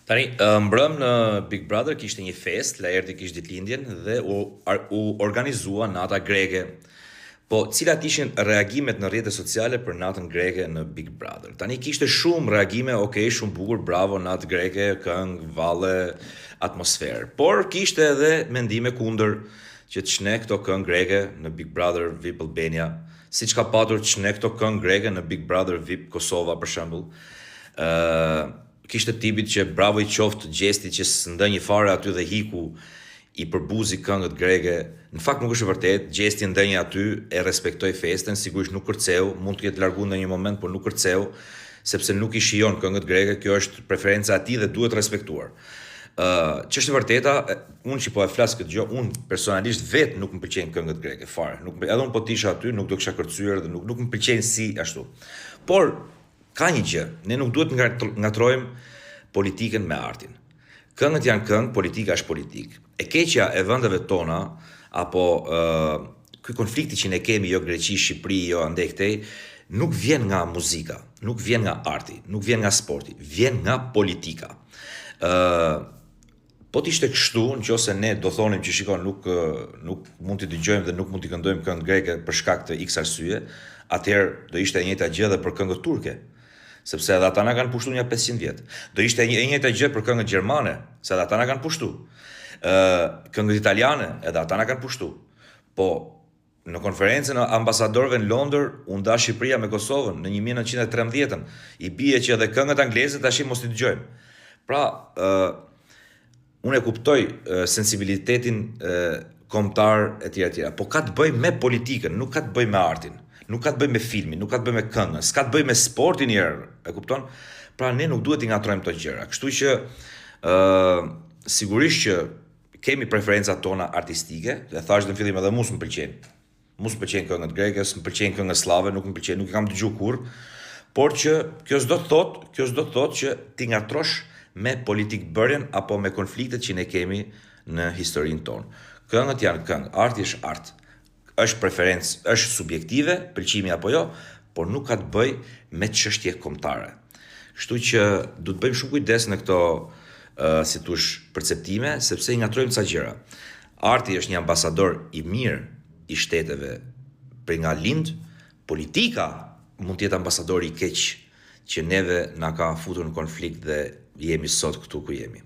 Tani, mbrëm në Big Brother kishte një fest, Laerti kishte ditëlindjen dhe u organizua nata greke. Po, cilat ishin reagimet në rrjetet sociale për natën greke në Big Brother? Tani kishte shumë reagime, okay, shumë bukur, bravo, natë greke, këngë, valle, atmosferë. Por kishte edhe mendime kundër që të çne këto këngë greke në Big Brother VIP Albania, siç ka patur të çne këto këngë greke në Big Brother VIP Kosova për shembull. Kishte tipit që bravo i qoftë gjesti që s'ndënjë fare aty dhe hiku i përbuzi këngët greke. Në fakt nuk është e vërtet, gjesti ndënjë aty e respektoi festën, sigurisht nuk kërceu, mund të ketë larguar në një moment, por nuk kërceu, sepse nuk i shijon këngët greke, kjo është preferenca e tij dhe duhet respektuar. Ç'është e vërteta, unë që po e flas këtë gjë, unë personalisht vetë nuk më pëlqejnë këngët greke fare. Edhe unë po të isha aty, nuk do kisha kërcyer dhe nuk më pëlqejnë si ashtu. Por ka një gjë, ne nuk duhet ngatrojmë politikën me artin. Këngët janë këngë, politika është politikë. E keqja e vendeve tona, apo ky konflikti që ne kemi jo Greqi, Shqipëri, jo ande këtej, nuk vjen nga muzika, nuk vjen nga arti, nuk vjen nga sporti, vjen nga politika. Po t'ishte kështu, nëse ne do thonim që shikon nuk mund t'i dëgjojmë dhe nuk mund t'i këndojmë këngë greke për shkak të X arsye, atëherë do ishte e njëjta gjë edhe për këngët turke, sepse edhe ata na kanë pushtuar një 500 vjet. Do ishte e njëjta gjë për këngët gjermane, se edhe ata na kanë pushtuar. Këngët italiane, edhe ata na kanë pushtuar. Po në konferencën e ambasadorëve në Londër, u nda Shqipëria me Kosovën në 1913-ën. I bie që edhe këngët angleze tash mos i dëgjojmë. Pra, unë e kuptoj sensibilitetin kombëtar etj etj. Po ka të bëjë me politikën, nuk ka të bëjë me artin, nuk ka të bëjë me filmin, nuk ka të bëjë me këngën, s'ka të bëjë me sportin njerë, e kupton? Pra ne nuk duhet i ngatrojmë këto gjëra. Kështu që sigurisht që kemi preferencat tona artistike, dhe thash në fillim edhe mua s'm pëlqejnë. Mua s'm pëlqejnë këngët greke, s'm pëlqejnë këngët slave, nuk më pëlqejnë, nuk i kam dëgjuar kurrë. Por që kjo s'do të thotë që ti ngatrosh me politik bërjen apo me konfliktet që ne kemi në historinë tonë. Këngët janë këngë, arti është art. Është preferencë, është subjektive, pëlqimi apo jo, por nuk ka të bëjë me çështje kombëtare. Kështu që duhet bëjmë shumë kujdes në këto si thosh perceptime, sepse i ngatrojmë ca gjëra. Arti është një ambasador i mirë i shteteve për nga lind, politika mund të jetë ambasador i keq që neve na ka futur në konflikt dhe jemi sot këtu ku jemi.